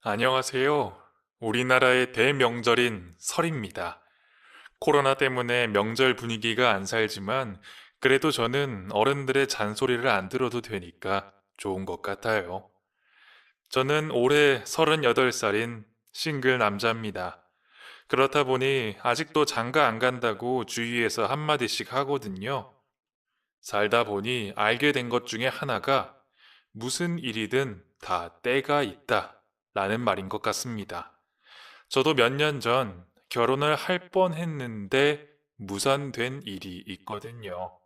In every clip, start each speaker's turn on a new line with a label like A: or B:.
A: 안녕하세요. 우리나라의 대명절인 설입니다. 코로나 때문에 명절 분위기가 안 살지만 그래도 저는 어른들의 잔소리를 안 들어도 되니까 좋은 것 같아요. 저는 올해 38살인 싱글 남자입니다. 그렇다 보니 아직도 장가 안 간다고 주위에서 한마디씩 하거든요. 살다 보니 알게 된 것 중에 하나가 무슨 일이든 다 때가 있다 라는 말인 것 같습니다. 저도 몇 년 전 결혼을 할 뻔했는데 무산된 일이 있거든요.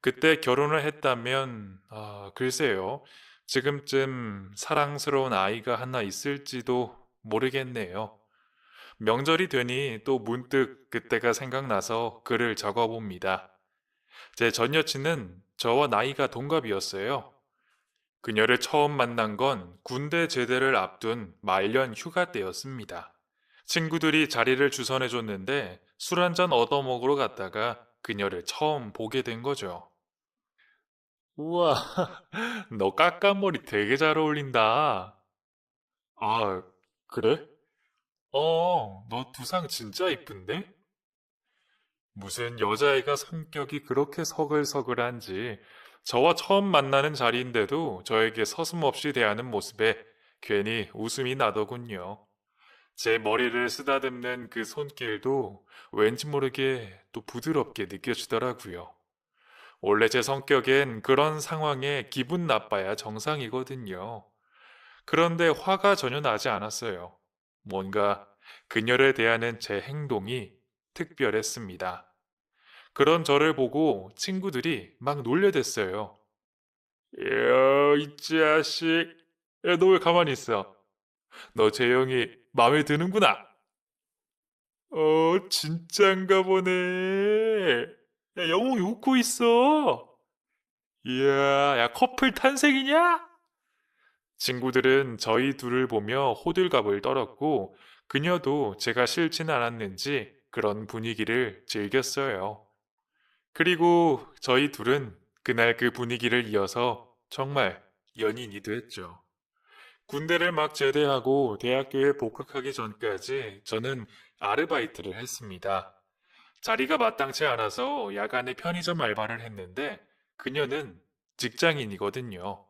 A: 그때 결혼을 했다면, 글쎄요. 지금쯤 사랑스러운 아이가 하나 있을지도 모르겠네요. 명절이 되니 또 문득 그때가 생각나서 글을 적어봅니다. 제 전 여친은 저와 나이가 동갑이었어요. 그녀를 처음 만난 건 군대 제대를 앞둔 말년 휴가 때였습니다. 친구들이 자리를 주선해줬는데 술 한잔 얻어먹으러 갔다가 그녀를 처음 보게 된 거죠. 우와, 너 까까머리 되게 잘 어울린다. 아, 그래? 너 두상 진짜 이쁜데? 무슨 여자애가 성격이 그렇게 서글서글한지 저와 처음 만나는 자리인데도 저에게 서슴없이 대하는 모습에 괜히 웃음이 나더군요. 제 머리를 쓰다듬는 그 손길도 왠지 모르게 또 부드럽게 느껴지더라고요. 원래 제 성격엔 그런 상황에 기분 나빠야 정상이거든요. 그런데 화가 전혀 나지 않았어요. 뭔가 그녀를 대하는 제 행동이 특별했습니다. 그런 저를 보고 친구들이 막 놀려댔어요. 야, 이 자식. 야, 너 왜 가만히 있어? 너 재영이 마음에 드는구나. 진짠가 보네. 야, 영웅이 웃고 있어. 이야, 야, 커플 탄생이냐? 친구들은 저희 둘을 보며 호들갑을 떨었고, 그녀도 제가 싫진 않았는지 그런 분위기를 즐겼어요. 그리고 저희 둘은 그날 그 분위기를 이어서 정말 연인이 됐죠. 군대를 막 제대하고 대학교에 복학하기 전까지 저는 아르바이트를 했습니다. 자리가 마땅치 않아서 야간에 편의점 알바를 했는데 그녀는 직장인이거든요.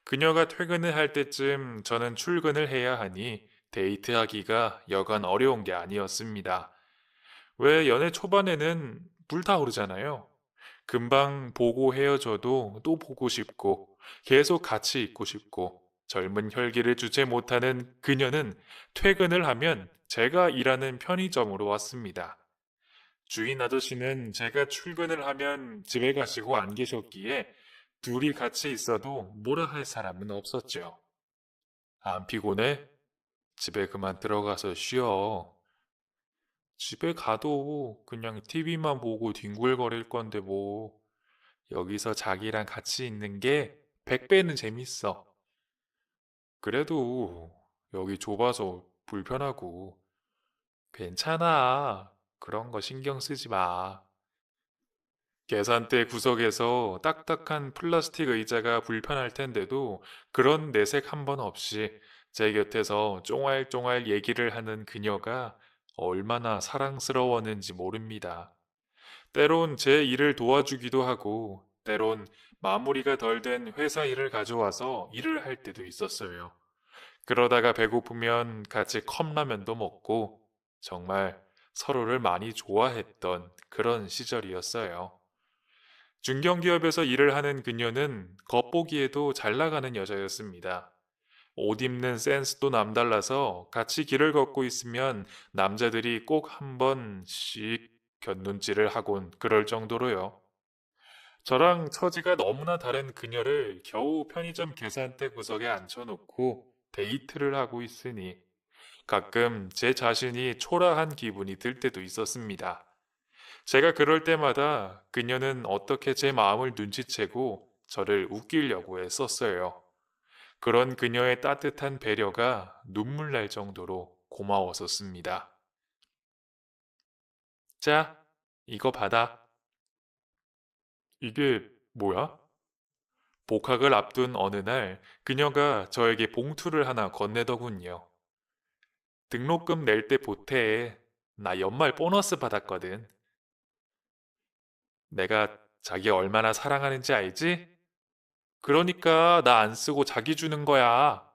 A: 그녀가 퇴근을 할 때쯤 저는 출근을 해야 하니 데이트하기가 여간 어려운 게 아니었습니다. 왜 연애 초반에는 불타오르잖아요. 금방 보고 헤어져도 또 보고 싶고 계속 같이 있고 싶고 젊은 혈기를 주체 못하는 그녀는 퇴근을 하면 제가 일하는 편의점으로 왔습니다. 주인 아저씨는 제가 출근을 하면 집에 가시고 안 계셨기에 둘이 같이 있어도 뭐라 할 사람은 없었죠. 안 피곤해? 집에 그만 들어가서 쉬어. 집에 가도 그냥 TV만 보고 뒹굴거릴 건데 뭐. 여기서 자기랑 같이 있는 게 100배는 재밌어. 그래도 여기 좁아서 불편하고. 괜찮아. 그런 거 신경 쓰지 마. 계산대 구석에서 딱딱한 플라스틱 의자가 불편할 텐데도 그런 내색 한 번 없이 제 곁에서 쫑알쫑알 얘기를 하는 그녀가 얼마나 사랑스러웠는지 모릅니다. 때론 제 일을 도와주기도 하고, 때론 마무리가 덜 된 회사 일을 가져와서 일을 할 때도 있었어요. 그러다가 배고프면 같이 컵라면도 먹고, 정말 서로를 많이 좋아했던 그런 시절이었어요. 중견기업에서 일을 하는 그녀는 겉보기에도 잘 나가는 여자였습니다. 옷 입는 센스도 남달라서 같이 길을 걷고 있으면 남자들이 꼭 한 번씩 곁눈질을 하곤 그럴 정도로요. 저랑 처지가 너무나 다른 그녀를 겨우 편의점 계산대 구석에 앉혀놓고 데이트를 하고 있으니 가끔 제 자신이 초라한 기분이 들 때도 있었습니다. 제가 그럴 때마다 그녀는 어떻게 제 마음을 눈치채고 저를 웃기려고 애썼어요. 그런 그녀의 따뜻한 배려가 눈물 날 정도로 고마웠었습니다. 자, 이거 받아. 이게 뭐야? 복학을 앞둔 어느 날 그녀가 저에게 봉투를 하나 건네더군요. 등록금 낼 때 보태해. 나 연말 보너스 받았거든. 내가 자기 얼마나 사랑하는지 알지? 그러니까 나 안 쓰고 자기 주는 거야.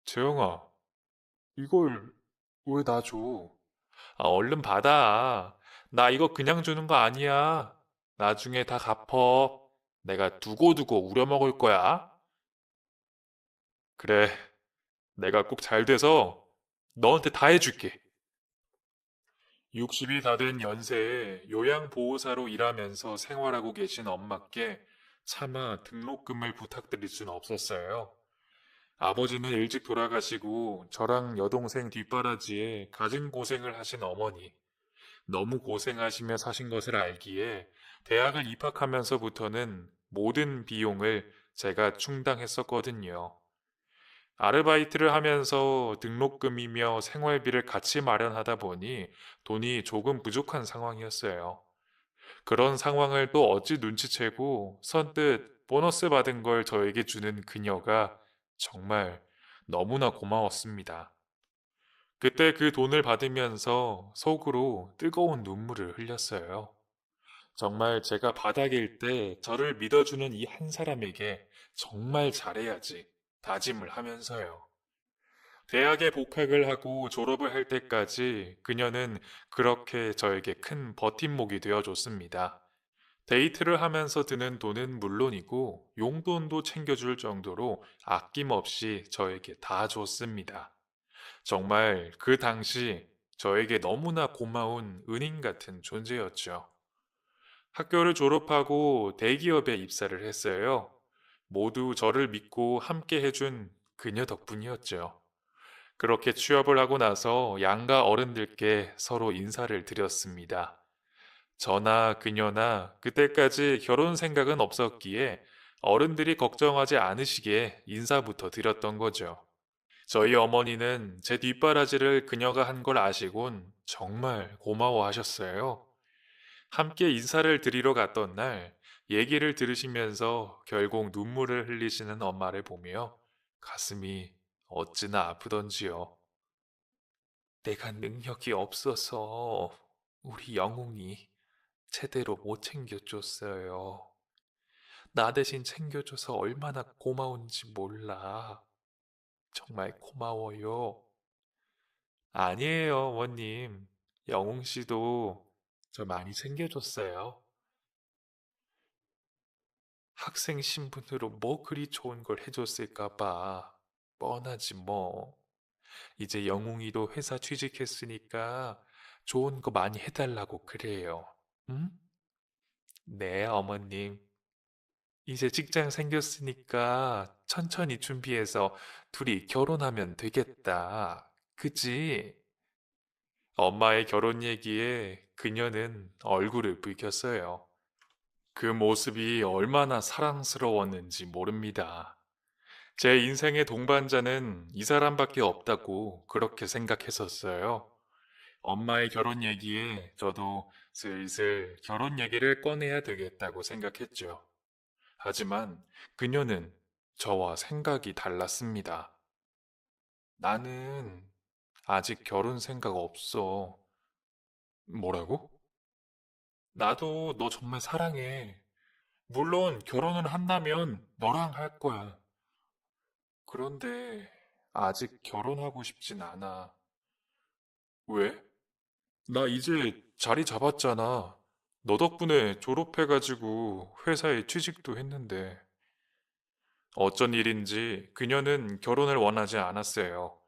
A: 재영아, 이걸 왜 나 줘? 얼른 받아. 나 이거 그냥 주는 거 아니야. 나중에 다 갚어. 내가 두고두고 우려먹을 거야. 그래, 내가 꼭 잘 돼서 너한테 다 해줄게. 60이 다 된 연세에 요양보호사로 일하면서 생활하고 계신 엄마께 차마 등록금을 부탁드릴 수는 없었어요. 아버지는 일찍 돌아가시고 저랑 여동생 뒷바라지에 갖은 고생을 하신 어머니, 너무 고생하시며 사신 것을 알기에 대학을 입학하면서부터는 모든 비용을 제가 충당했었거든요. 아르바이트를 하면서 등록금이며 생활비를 같이 마련하다 보니 돈이 조금 부족한 상황이었어요. 그런 상황을 또 어찌 눈치채고 선뜻 보너스 받은 걸 저에게 주는 그녀가 정말 너무나 고마웠습니다. 그때 그 돈을 받으면서 속으로 뜨거운 눈물을 흘렸어요. 정말 제가 바닥일 때 저를 믿어주는 이 한 사람에게 정말 잘해야지 다짐을 하면서요. 대학에 복학을 하고 졸업을 할 때까지 그녀는 그렇게 저에게 큰 버팀목이 되어줬습니다. 데이트를 하면서 드는 돈은 물론이고 용돈도 챙겨줄 정도로 아낌없이 저에게 다 줬습니다. 정말 그 당시 저에게 너무나 고마운 은인 같은 존재였죠. 학교를 졸업하고 대기업에 입사를 했어요. 모두 저를 믿고 함께 해준 그녀 덕분이었죠. 그렇게 취업을 하고 나서 양가 어른들께 서로 인사를 드렸습니다. 저나 그녀나 그때까지 결혼 생각은 없었기에 어른들이 걱정하지 않으시게 인사부터 드렸던 거죠. 저희 어머니는 제 뒷바라지를 그녀가 한 걸 아시곤 정말 고마워하셨어요. 함께 인사를 드리러 갔던 날 얘기를 들으시면서 결국 눈물을 흘리시는 엄마를 보며 가슴이 어찌나 아프던지요. 내가 능력이 없어서 우리 영웅이 제대로 못 챙겨줬어요. 나 대신 챙겨줘서 얼마나 고마운지 몰라. 정말 고마워요. 아니에요, 어머님. 영웅 씨도 저 많이 챙겨줬어요. 학생 신분으로 뭐 그리 좋은 걸 해줬을까 봐. 뻔하지 뭐. 이제 영웅이도 회사 취직했으니까 좋은 거 많이 해달라고 그래요. 응? 네, 어머님. 이제 직장 생겼으니까 천천히 준비해서 둘이 결혼하면 되겠다. 그지? 엄마의 결혼 얘기에 그녀는 얼굴을 붉혔어요. 그 모습이 얼마나 사랑스러웠는지 모릅니다. 제 인생의 동반자는 이 사람밖에 없다고 그렇게 생각했었어요. 엄마의 결혼 얘기에 저도 슬슬 결혼 얘기를 꺼내야 되겠다고 생각했죠. 하지만 그녀는 저와 생각이 달랐습니다. 나는 아직 결혼 생각 없어. 뭐라고? 나도 너 정말 사랑해. 물론 결혼을 한다면 너랑 할 거야. 그런데 아직 결혼하고 싶진 않아. 왜? 나 이제 자리 잡았잖아. 너 덕분에 졸업해가지고 회사에 취직도 했는데. 어쩐 일인지 그녀는 결혼을 원하지 않았어요.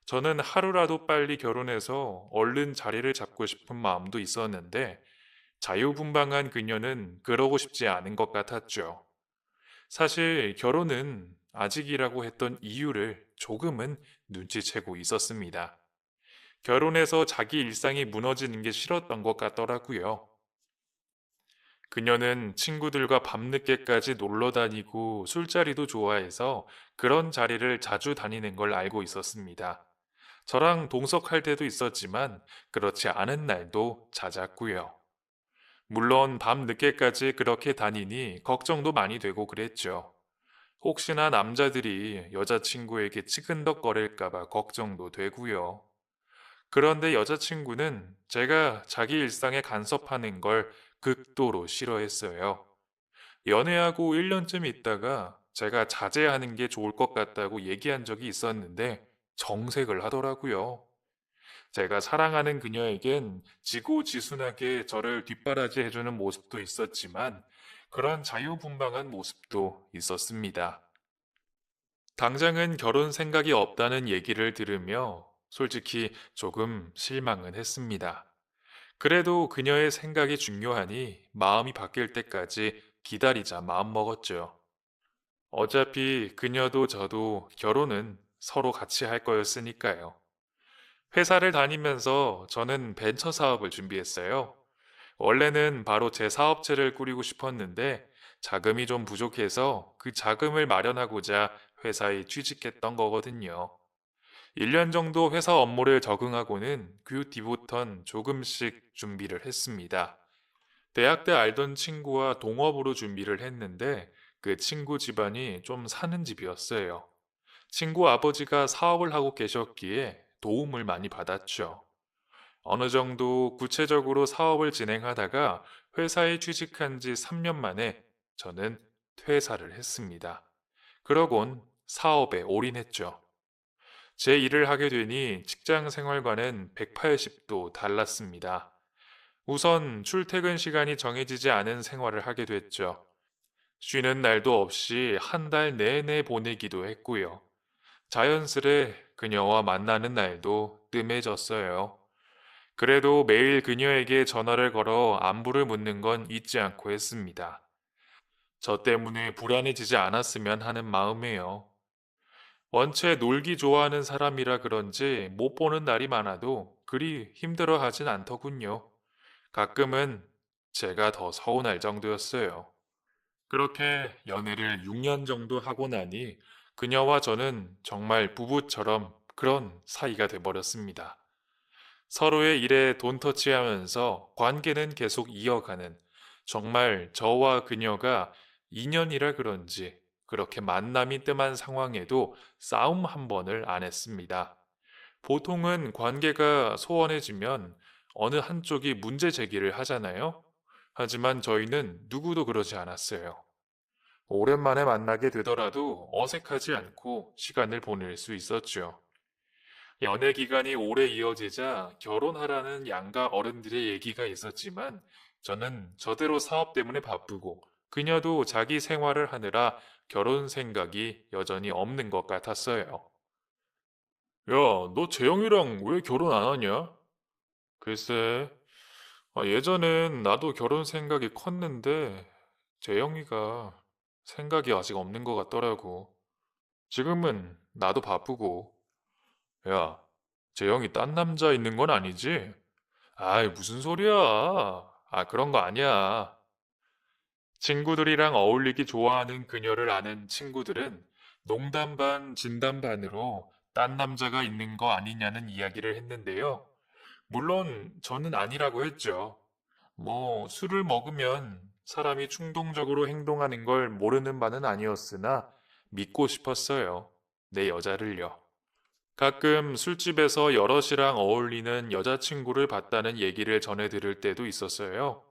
A: 저는 하루라도 빨리 결혼해서 얼른 자리를 잡고 싶은 마음도 있었는데 자유분방한 그녀는 그러고 싶지 않은 것 같았죠. 사실 결혼은 아직이라고 했던 이유를 조금은 눈치채고 있었습니다. 결혼해서 자기 일상이 무너지는 게 싫었던 것 같더라고요. 그녀는 친구들과 밤늦게까지 놀러 다니고 술자리도 좋아해서 그런 자리를 자주 다니는 걸 알고 있었습니다. 저랑 동석할 때도 있었지만 그렇지 않은 날도 잦았고요. 물론 밤 늦게까지 그렇게 다니니 걱정도 많이 되고 그랬죠. 혹시나 남자들이 여자친구에게 치근덕거릴까봐 걱정도 되고요. 그런데 여자친구는 제가 자기 일상에 간섭하는 걸 극도로 싫어했어요. 연애하고 1년쯤 있다가 제가 자제하는 게 좋을 것 같다고 얘기한 적이 있었는데 정색을 하더라고요. 제가 사랑하는 그녀에겐 지고지순하게 저를 뒷바라지해주는 모습도 있었지만 그런 자유분방한 모습도 있었습니다. 당장은 결혼 생각이 없다는 얘기를 들으며 솔직히 조금 실망은 했습니다. 그래도 그녀의 생각이 중요하니 마음이 바뀔 때까지 기다리자 마음먹었죠. 어차피 그녀도 저도 결혼은 서로 같이 할 거였으니까요. 회사를 다니면서 저는 벤처 사업을 준비했어요. 원래는 바로 제 사업체를 꾸리고 싶었는데 자금이 좀 부족해서 그 자금을 마련하고자 회사에 취직했던 거거든요. 1년 정도 회사 업무를 적응하고는 그 뒤부턴 조금씩 준비를 했습니다. 대학 때 알던 친구와 동업으로 준비를 했는데 그 친구 집안이 좀 사는 집이었어요. 친구 아버지가 사업을 하고 계셨기에 도움을 많이 받았죠. 어느 정도 구체적으로 사업을 진행하다가 회사에 취직한 지 3년 만에 저는 퇴사를 했습니다. 그러곤 사업에 올인했죠. 제 일을 하게 되니 직장 생활과는 180도 달랐습니다. 우선 출퇴근 시간이 정해지지 않은 생활을 하게 됐죠. 쉬는 날도 없이 한 달 내내 보내기도 했고요. 자연스레 그녀와 만나는 날도 뜸해졌어요. 그래도 매일 그녀에게 전화를 걸어 안부를 묻는 건 잊지 않고 했습니다. 저 때문에 불안해지지 않았으면 하는 마음이에요. 원체 놀기 좋아하는 사람이라 그런지 못 보는 날이 많아도 그리 힘들어 하진 않더군요. 가끔은 제가 더 서운할 정도였어요. 그렇게 연애를 6년 정도 하고 나니 그녀와 저는 정말 부부처럼 그런 사이가 돼버렸습니다. 서로의 일에 돈 터치하면서 관계는 계속 이어가는 정말 저와 그녀가 인연이라 그런지 그렇게 만남이 뜸한 상황에도 싸움 한 번을 안 했습니다. 보통은 관계가 소원해지면 어느 한쪽이 문제 제기를 하잖아요. 하지만 저희는 누구도 그러지 않았어요. 오랜만에 만나게 되더라도 어색하지 않고 시간을 보낼 수 있었죠. 연애 기간이 오래 이어지자 결혼하라는 양가 어른들의 얘기가 있었지만 저는 저대로 사업 때문에 바쁘고 그녀도 자기 생활을 하느라 결혼 생각이 여전히 없는 것 같았어요. 야, 너 재영이랑 왜 결혼 안 하냐? 글쎄, 예전엔 나도 결혼 생각이 컸는데 재영이가 생각이 아직 없는 것 같더라고. 지금은 나도 바쁘고. 야, 재영이 딴 남자 있는 건 아니지? 아이, 무슨 소리야. 그런 거 아니야. 친구들이랑 어울리기 좋아하는 그녀를 아는 친구들은 농담 반, 진담 반으로 딴 남자가 있는 거 아니냐는 이야기를 했는데요. 물론 저는 아니라고 했죠. 뭐, 술을 먹으면 사람이 충동적으로 행동하는 걸 모르는 바는 아니었으나 믿고 싶었어요. 내 여자를요. 가끔 술집에서 여럿이랑 어울리는 여자친구를 봤다는 얘기를 전해 들을 때도 있었어요.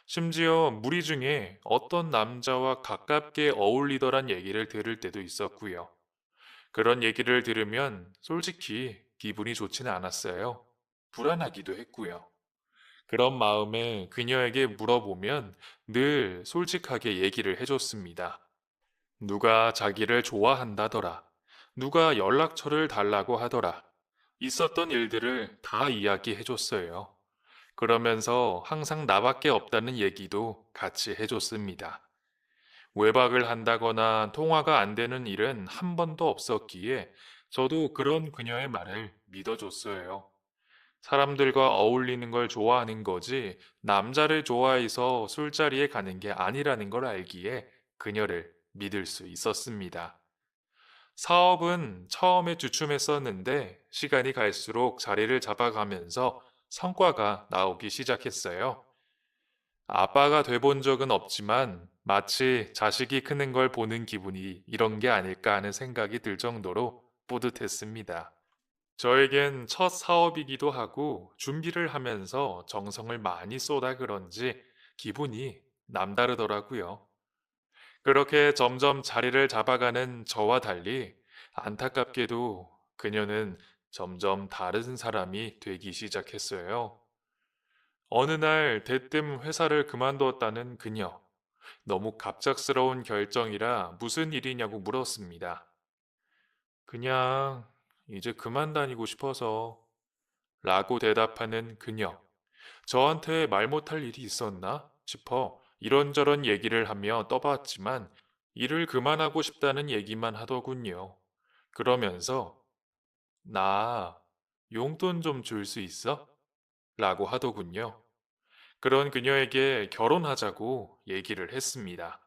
A: 심지어 무리 중에 어떤 남자와 가깝게 어울리더란 얘기를 들을 때도 있었고요. 그런 얘기를 들으면 솔직히 기분이 좋지는 않았어요. 불안하기도 했고요. 그런 마음에 그녀에게 물어보면 늘 솔직하게 얘기를 해줬습니다. 누가 자기를 좋아한다더라. 누가 연락처를 달라고 하더라. 있었던 일들을 다 이야기해줬어요. 그러면서 항상 나밖에 없다는 얘기도 같이 해줬습니다. 외박을 한다거나 통화가 안 되는 일은 한 번도 없었기에 저도 그런 그녀의 말을 믿어줬어요. 사람들과 어울리는 걸 좋아하는 거지 남자를 좋아해서 술자리에 가는 게 아니라는 걸 알기에 그녀를 믿을 수 있었습니다. 사업은 처음에 주춤했었는데 시간이 갈수록 자리를 잡아가면서 성과가 나오기 시작했어요. 아빠가 돼본 적은 없지만 마치 자식이 크는 걸 보는 기분이 이런 게 아닐까 하는 생각이 들 정도로 뿌듯했습니다. 저에겐 첫 사업이기도 하고 준비를 하면서 정성을 많이 쏟아 그런지 기분이 남다르더라고요. 그렇게 점점 자리를 잡아가는 저와 달리 안타깝게도 그녀는 점점 다른 사람이 되기 시작했어요. 어느 날 대뜸 회사를 그만두었다는 그녀. 너무 갑작스러운 결정이라 무슨 일이냐고 물었습니다. 그냥 이제 그만 다니고 싶어서 라고 대답하는 그녀. 저한테 말 못할 일이 있었나 싶어 이런저런 얘기를 하며 떠봤지만 일을 그만하고 싶다는 얘기만 하더군요. 그러면서 나 용돈 좀 줄 수 있어? 라고 하더군요. 그런 그녀에게 결혼하자고 얘기를 했습니다.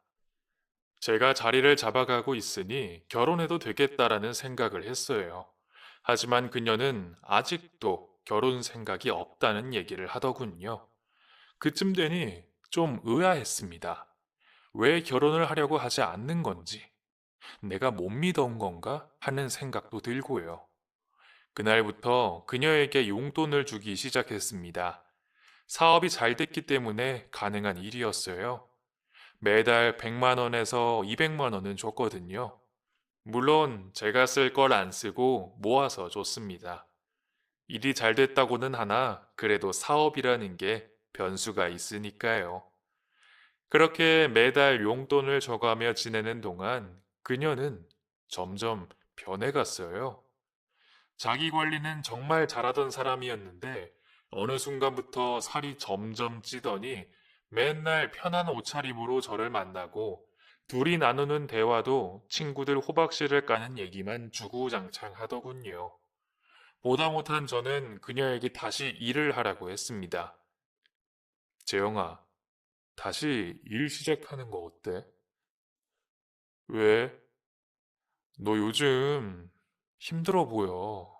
A: 제가 자리를 잡아가고 있으니 결혼해도 되겠다라는 생각을 했어요. 하지만 그녀는 아직도 결혼 생각이 없다는 얘기를 하더군요. 그쯤 되니 좀 의아했습니다. 왜 결혼을 하려고 하지 않는 건지, 내가 못 믿어온 건가 하는 생각도 들고요. 그날부터 그녀에게 용돈을 주기 시작했습니다. 사업이 잘 됐기 때문에 가능한 일이었어요. 매달 100만 원에서 200만 원은 줬거든요. 물론 제가 쓸 걸 안 쓰고 모아서 줬습니다. 일이 잘 됐다고는 하나 그래도 사업이라는 게 변수가 있으니까요. 그렇게 매달 용돈을 줘가며 지내는 동안 그녀는 점점 변해갔어요. 자기 관리는 정말 잘하던 사람이었는데 어느 순간부터 살이 점점 찌더니 맨날 편한 옷차림으로 저를 만나고 둘이 나누는 대화도 친구들 호박씨를 까는 얘기만 주구장창 하더군요. 보다 못한 저는 그녀에게 다시 일을 하라고 했습니다. 재영아, 다시 일 시작하는 거 어때? 왜? 너 요즘 힘들어 보여.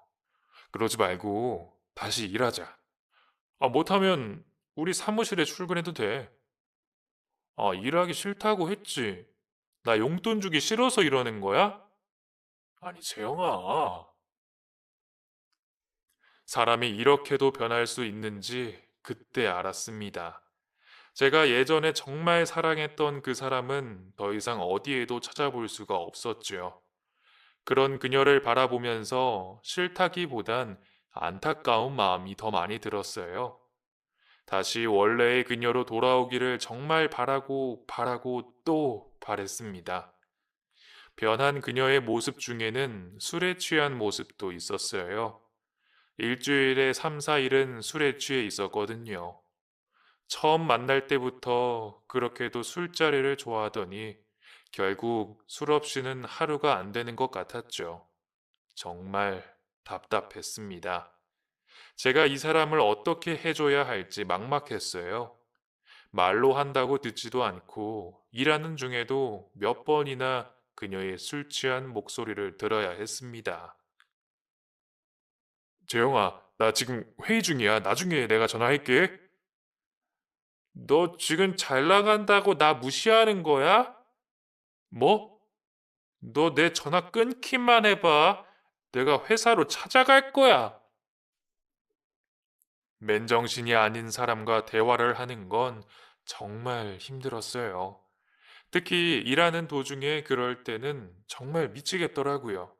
A: 그러지 말고 다시 일하자. 못하면 우리 사무실에 출근해도 돼. 일하기 싫다고 했지. 나 용돈 주기 싫어서 이러는 거야? 아니, 재영아. 사람이 이렇게도 변할 수 있는지 그때 알았습니다. 제가 예전에 정말 사랑했던 그 사람은 더 이상 어디에도 찾아볼 수가 없었죠. 그런 그녀를 바라보면서 싫다기보단 안타까운 마음이 더 많이 들었어요. 다시 원래의 그녀로 돌아오기를 정말 바라고 바라고 또 바랬습니다. 변한 그녀의 모습 중에는 술에 취한 모습도 있었어요. 일주일에 3, 4일은 술에 취해 있었거든요. 처음 만날 때부터 그렇게도 술자리를 좋아하더니 결국 술 없이는 하루가 안 되는 것 같았죠. 정말 답답했습니다. 제가 이 사람을 어떻게 해줘야 할지 막막했어요. 말로 한다고 듣지도 않고 일하는 중에도 몇 번이나 그녀의 술 취한 목소리를 들어야 했습니다. 재영아, 나 지금 회의 중이야. 나중에 내가 전화할게. 너 지금 잘 나간다고 나 무시하는 거야? 뭐? 너 내 전화 끊기만 해봐. 내가 회사로 찾아갈 거야. 맨정신이 아닌 사람과 대화를 하는 건 정말 힘들었어요. 특히 일하는 도중에 그럴 때는 정말 미치겠더라고요.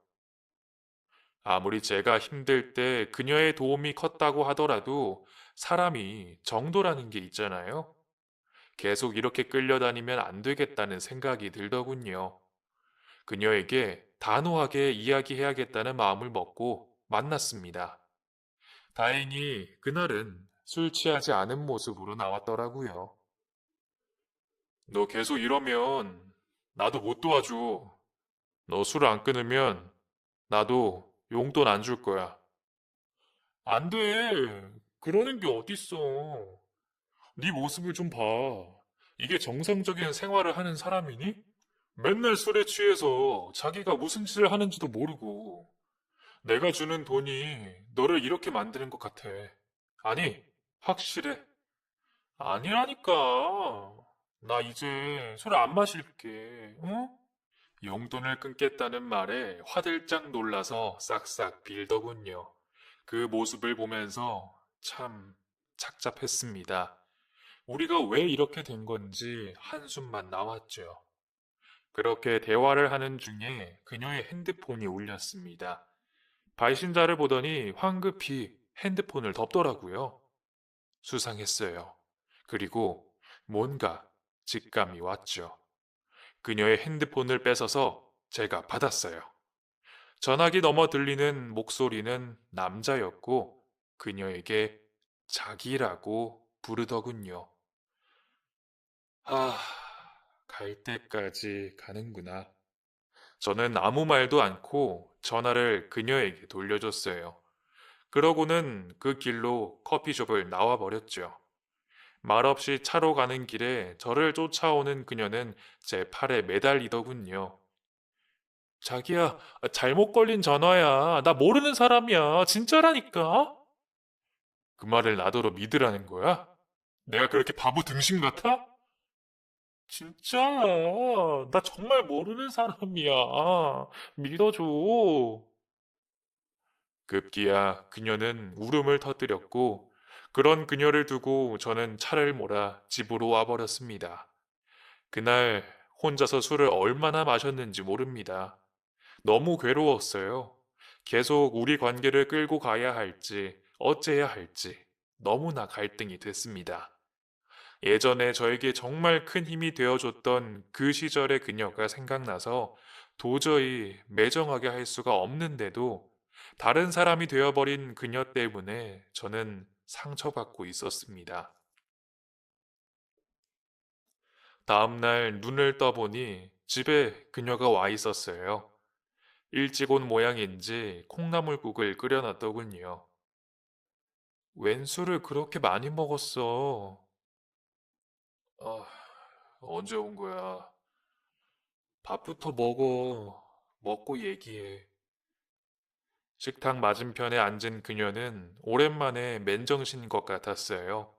A: 아무리 제가 힘들 때 그녀의 도움이 컸다고 하더라도 사람이 정도라는 게 있잖아요. 계속 이렇게 끌려다니면 안 되겠다는 생각이 들더군요. 그녀에게 단호하게 이야기해야겠다는 마음을 먹고 만났습니다. 다행히 그날은 술 취하지 않은 모습으로 나왔더라고요. 너 계속 이러면 나도 못 도와줘. 너 술 안 끊으면 나도 용돈 안 줄 거야. 안 돼. 그러는 게 어딨어. 네 모습을 좀 봐. 이게 정상적인 생활을 하는 사람이니? 맨날 술에 취해서 자기가 무슨 짓을 하는지도 모르고 내가 주는 돈이 너를 이렇게 만드는 것 같아. 아니, 확실해. 아니라니까. 나 이제 술 안 마실게. 응? 용돈을 끊겠다는 말에 화들짝 놀라서 싹싹 빌더군요. 그 모습을 보면서 참 착잡했습니다. 우리가 왜 이렇게 된 건지 한숨만 나왔죠. 그렇게 대화를 하는 중에 그녀의 핸드폰이 울렸습니다. 발신자를 보더니 황급히 핸드폰을 덮더라고요. 수상했어요. 그리고 뭔가 직감이 왔죠. 그녀의 핸드폰을 뺏어서 제가 받았어요. 전화기 넘어 들리는 목소리는 남자였고 그녀에게 자기라고 부르더군요. 아, 갈 때까지 가는구나. 저는 아무 말도 않고 전화를 그녀에게 돌려줬어요. 그러고는 그 길로 커피숍을 나와버렸죠. 말없이 차로 가는 길에 저를 쫓아오는 그녀는 제 팔에 매달리더군요. 자기야, 잘못 걸린 전화야. 나 모르는 사람이야. 진짜라니까? 그 말을 나더러 믿으라는 거야? 내가 그렇게 바보 등신 같아? 진짜야. 나 정말 모르는 사람이야. 믿어줘. 급기야 그녀는 울음을 터뜨렸고, 그런 그녀를 두고 저는 차를 몰아 집으로 와버렸습니다. 그날 혼자서 술을 얼마나 마셨는지 모릅니다. 너무 괴로웠어요. 계속 우리 관계를 끌고 가야 할지, 어째야 할지 너무나 갈등이 됐습니다. 예전에 저에게 정말 큰 힘이 되어줬던 그 시절의 그녀가 생각나서 도저히 매정하게 할 수가 없는데도 다른 사람이 되어버린 그녀 때문에 저는 상처받고 있었습니다. 다음날 눈을 떠보니 집에 그녀가 와 있었어요. 일찍 온 모양인지 콩나물국을 끓여놨더군요. 웬 술을 그렇게 많이 먹었어? 아, 언제 온 거야? 밥부터 먹어. 먹고 얘기해. 식탁 맞은편에 앉은 그녀는 오랜만에 맨정신인 것 같았어요.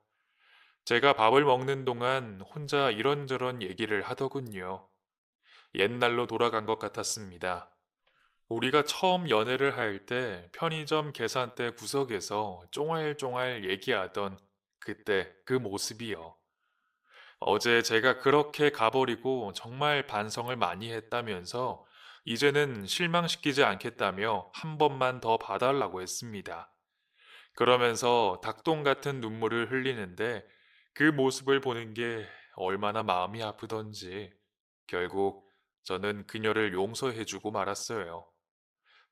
A: 제가 밥을 먹는 동안 혼자 이런저런 얘기를 하더군요. 옛날로 돌아간 것 같았습니다. 우리가 처음 연애를 할 때 편의점 계산대 구석에서 쫑알쫑알 얘기하던 그때 그 모습이요. 어제 제가 그렇게 가버리고 정말 반성을 많이 했다면서 이제는 실망시키지 않겠다며 한 번만 더 봐달라고 했습니다. 그러면서 닭똥 같은 눈물을 흘리는데 그 모습을 보는 게 얼마나 마음이 아프던지 결국 저는 그녀를 용서해주고 말았어요.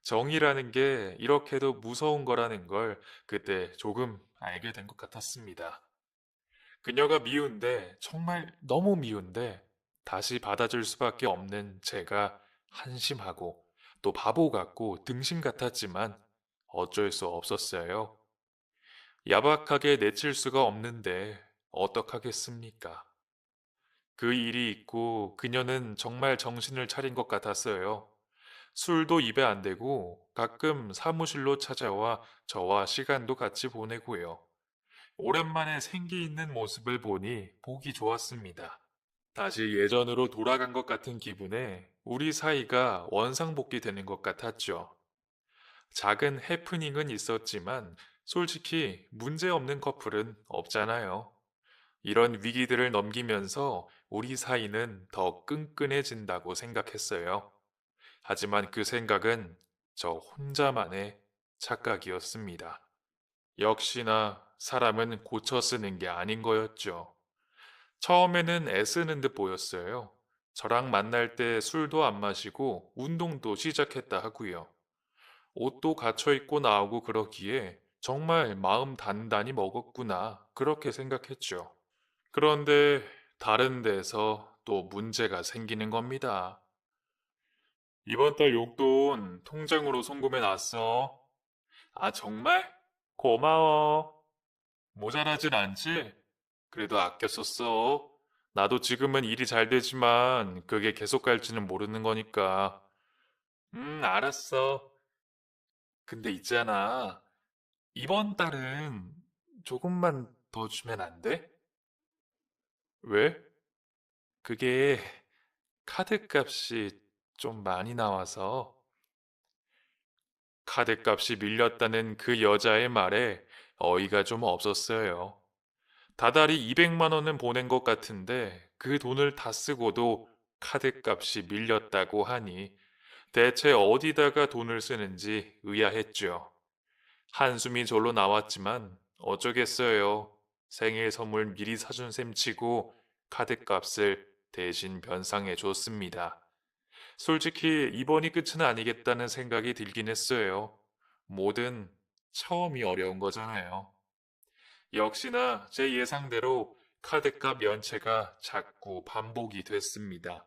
A: 정이라는 게 이렇게도 무서운 거라는 걸 그때 조금 알게 된 것 같았습니다. 그녀가 미운데, 정말 너무 미운데, 다시 받아줄 수밖에 없는 제가 한심하고 또 바보 같고 등신 같았지만 어쩔 수 없었어요. 야박하게 내칠 수가 없는데 어떡하겠습니까? 그 일이 있고 그녀는 정말 정신을 차린 것 같았어요. 술도 입에 안 대고 가끔 사무실로 찾아와 저와 시간도 같이 보내고요. 오랜만에 생기 있는 모습을 보니 보기 좋았습니다. 다시 예전으로 돌아간 것 같은 기분에 우리 사이가 원상복귀 되는 것 같았죠. 작은 해프닝은 있었지만 솔직히 문제 없는 커플은 없잖아요. 이런 위기들을 넘기면서 우리 사이는 더 끈끈해진다고 생각했어요. 하지만 그 생각은 저 혼자만의 착각이었습니다. 역시나 사람은 고쳐 쓰는 게 아닌 거였죠. 처음에는 애쓰는 듯 보였어요. 저랑 만날 때 술도 안 마시고 운동도 시작했다 하고요. 옷도 갖춰 입고 나오고 그러기에 정말 마음 단단히 먹었구나. 그렇게 생각했죠. 그런데 다른 데서 또 문제가 생기는 겁니다. 이번 달 용돈 통장으로 송금해 놨어. 아, 정말? 고마워. 모자라진 않지? 그래도 아껴 썼어. 나도 지금은 일이 잘 되지만 그게 계속 갈지는 모르는 거니까. 알았어. 근데 있잖아. 이번 달은 조금만 더 주면 안 돼? 왜? 그게 카드값이 좀 많이 나와서. 카드값이 밀렸다는 그 여자의 말에 어이가 좀 없었어요. 다달이 200만 원은 보낸 것 같은데 그 돈을 다 쓰고도 카드값이 밀렸다고 하니 대체 어디다가 돈을 쓰는지 의아했죠. 한숨이 절로 나왔지만 어쩌겠어요. 생일 선물 미리 사준 셈 치고 카드값을 대신 변상해 줬습니다. 솔직히 이번이 끝은 아니겠다는 생각이 들긴 했어요. 뭐든 처음이 어려운 거잖아요. 역시나 제 예상대로 카드값 연체가 자꾸 반복이 됐습니다.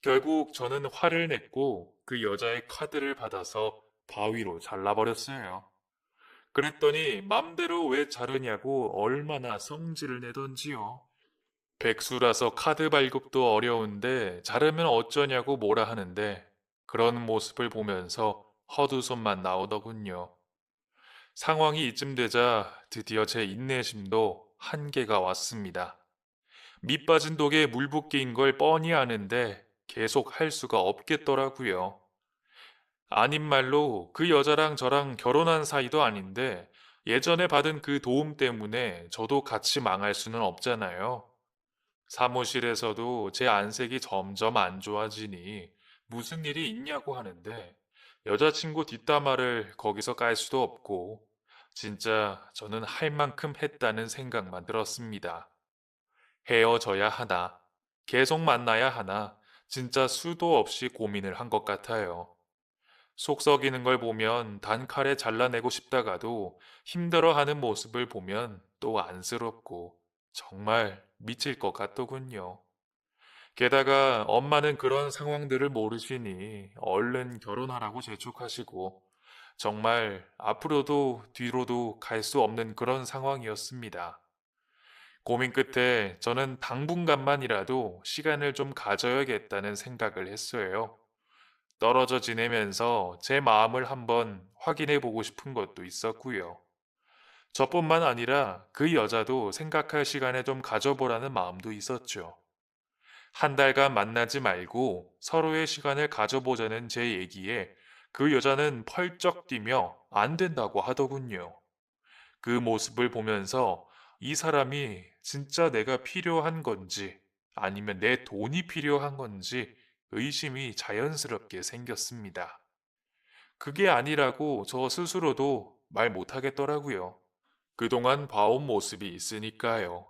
A: 결국 저는 화를 냈고 그 여자의 카드를 받아서 바위로 잘라버렸어요. 그랬더니 맘대로 왜 자르냐고 얼마나 성질을 내던지요. 백수라서 카드 발급도 어려운데 자르면 어쩌냐고 뭐라 하는데 그런 모습을 보면서 헛웃음만 나오더군요. 상황이 이쯤 되자 드디어 제 인내심도 한계가 왔습니다. 밑 빠진 독에 물 붓기인 걸 뻔히 아는데 계속 할 수가 없겠더라고요. 아닌 말로 그 여자랑 저랑 결혼한 사이도 아닌데 예전에 받은 그 도움 때문에 저도 같이 망할 수는 없잖아요. 사무실에서도 제 안색이 점점 안 좋아지니 무슨 일이 있냐고 하는데 여자친구 뒷담화를 거기서 깔 수도 없고 진짜 저는 할 만큼 했다는 생각만 들었습니다. 헤어져야 하나, 계속 만나야 하나, 진짜 수도 없이 고민을 한 것 같아요. 속 썩이는 걸 보면 단칼에 잘라내고 싶다가도 힘들어하는 모습을 보면 또 안쓰럽고 정말 미칠 것 같더군요. 게다가 엄마는 그런 상황들을 모르시니 얼른 결혼하라고 재촉하시고 정말 앞으로도 뒤로도 갈 수 없는 그런 상황이었습니다. 고민 끝에 저는 당분간만이라도 시간을 좀 가져야겠다는 생각을 했어요. 떨어져 지내면서 제 마음을 한번 확인해 보고 싶은 것도 있었고요. 저뿐만 아니라 그 여자도 생각할 시간을 좀 가져보라는 마음도 있었죠. 한 달간 만나지 말고 서로의 시간을 가져보자는 제 얘기에 그 여자는 펄쩍 뛰며 안 된다고 하더군요. 그 모습을 보면서 이 사람이 진짜 내가 필요한 건지 아니면 내 돈이 필요한 건지 의심이 자연스럽게 생겼습니다. 그게 아니라고 저 스스로도 말 못하겠더라고요. 그동안 봐온 모습이 있으니까요.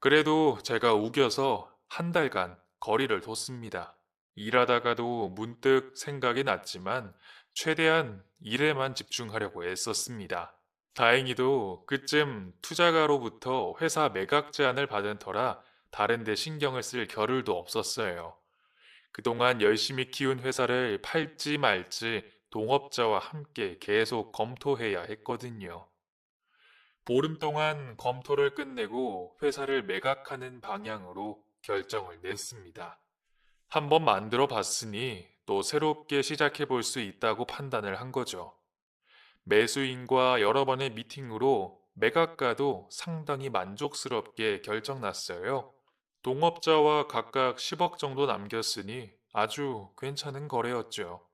A: 그래도 제가 우겨서 한 달간 거리를 뒀습니다. 일하다가도 문득 생각이 났지만 최대한 일에만 집중하려고 애썼습니다. 다행히도 그쯤 투자가로부터 회사 매각 제안을 받은 터라 다른 데 신경을 쓸 겨를도 없었어요. 그동안 열심히 키운 회사를 팔지 말지 동업자와 함께 계속 검토해야 했거든요. 보름 동안 검토를 끝내고 회사를 매각하는 방향으로 결정을 냈습니다. 한번 만들어 봤으니 또 새롭게 시작해 볼 수 있다고 판단을 한 거죠. 매수인과 여러 번의 미팅으로 매각가도 상당히 만족스럽게 결정났어요. 동업자와 각각 10억 정도 남겼으니 아주 괜찮은 거래였죠.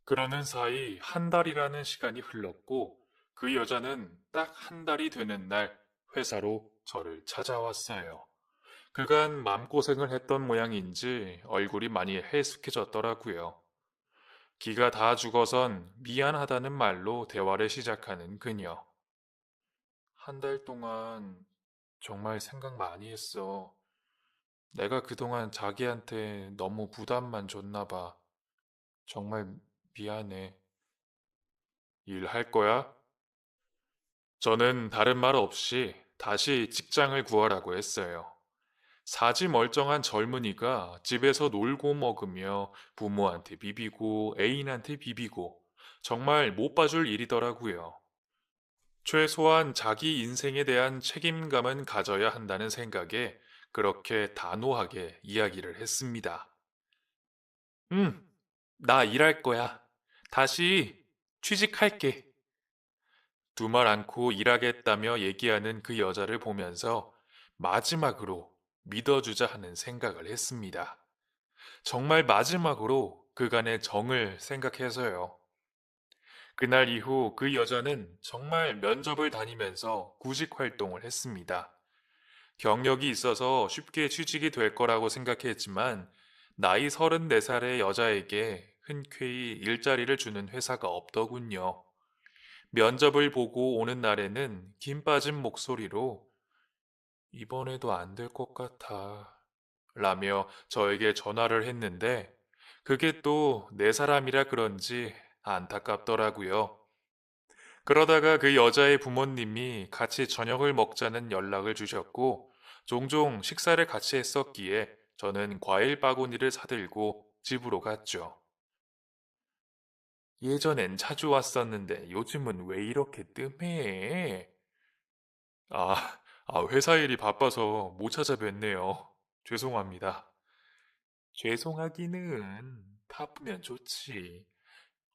A: 그러는 사이 한 달이라는 시간이 흘렀고 그 여자는 딱 한 달이 되는 날 회사로 저를 찾아왔어요. 그간 마음고생을 했던 모양인지 얼굴이 많이 해숙해졌더라고요. 기가 다 죽어선 미안하다는 말로 대화를 시작하는 그녀. 한 달 동안 정말 생각 많이 했어. 내가 그동안 자기한테 너무 부담만 줬나 봐. 정말 미안해. 일할 거야? 저는 다른 말 없이 다시 직장을 구하라고 했어요. 사지 멀쩡한 젊은이가 집에서 놀고 먹으며 부모한테 비비고 애인한테 비비고 정말 못 봐줄 일이더라고요. 최소한 자기 인생에 대한 책임감은 가져야 한다는 생각에 그렇게 단호하게 이야기를 했습니다. 응, 나 일할 거야. 다시 취직할게. 두 말 않고 일하겠다며 얘기하는 그 여자를 보면서 마지막으로 믿어주자 하는 생각을 했습니다. 정말 마지막으로 그간의 정을 생각해서요. 그날 이후 그 여자는 정말 면접을 다니면서 구직 활동을 했습니다. 경력이 있어서 쉽게 취직이 될 거라고 생각했지만 나이 34살의 여자에게 흔쾌히 일자리를 주는 회사가 없더군요. 면접을 보고 오는 날에는 김 빠진 목소리로 이번에도 안 될 것 같아 라며 저에게 전화를 했는데 그게 또 내 사람이라 그런지 안타깝더라고요. 그러다가 그 여자의 부모님이 같이 저녁을 먹자는 연락을 주셨고 종종 식사를 같이 했었기에 저는 과일 바구니를 사들고 집으로 갔죠. 예전엔 자주 왔었는데 요즘은 왜 이렇게 뜸해? 아, 회사 일이 바빠서 못 찾아뵀네요. 죄송합니다. 죄송하기는 바쁘면 좋지.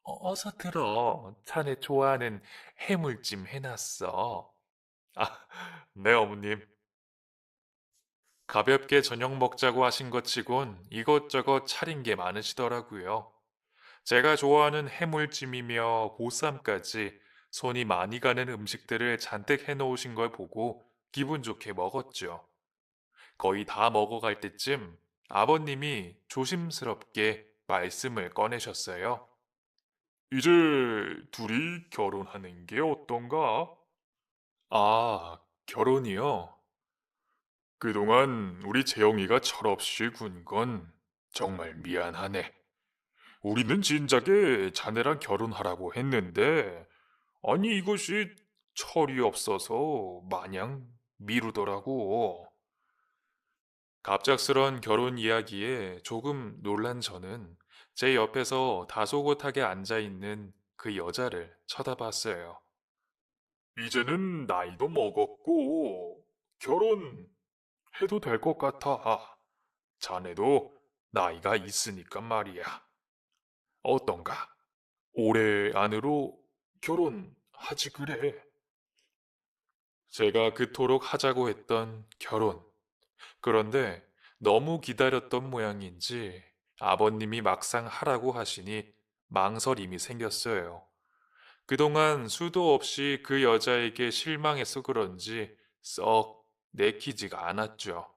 A: 어서 들어. 자네 좋아하는 해물찜 해놨어. 아, 네, 어머님. 가볍게 저녁 먹자고 하신 것 치곤 이것저것 차린 게 많으시더라고요. 제가 좋아하는 해물찜이며 보쌈까지 손이 많이 가는 음식들을 잔뜩 해놓으신 걸 보고 기분 좋게 먹었죠. 거의 다 먹어갈 때쯤 아버님이 조심스럽게 말씀을 꺼내셨어요. 이제 둘이 결혼하는 게 어떤가? 아, 결혼이요? 그동안 우리 재영이가 철없이 군 건 정말 미안하네. 우리는 진작에 자네랑 결혼하라고 했는데, 아니 이것이 철이 없어서 마냥 미루더라고. 갑작스런 결혼 이야기에 조금 놀란 저는 제 옆에서 다소곳하게 앉아있는 그 여자를 쳐다봤어요. 이제는 나이도 먹었고, 결혼해도 될 것 같아. 자네도 나이가 있으니까 말이야. 어떤가? 올해 안으로 결혼하지 그래. 제가 그토록 하자고 했던 결혼. 그런데 너무 기다렸던 모양인지 아버님이 막상 하라고 하시니 망설임이 생겼어요. 그동안 수도 없이 그 여자에게 실망해서 그런지 썩 내키지가 않았죠.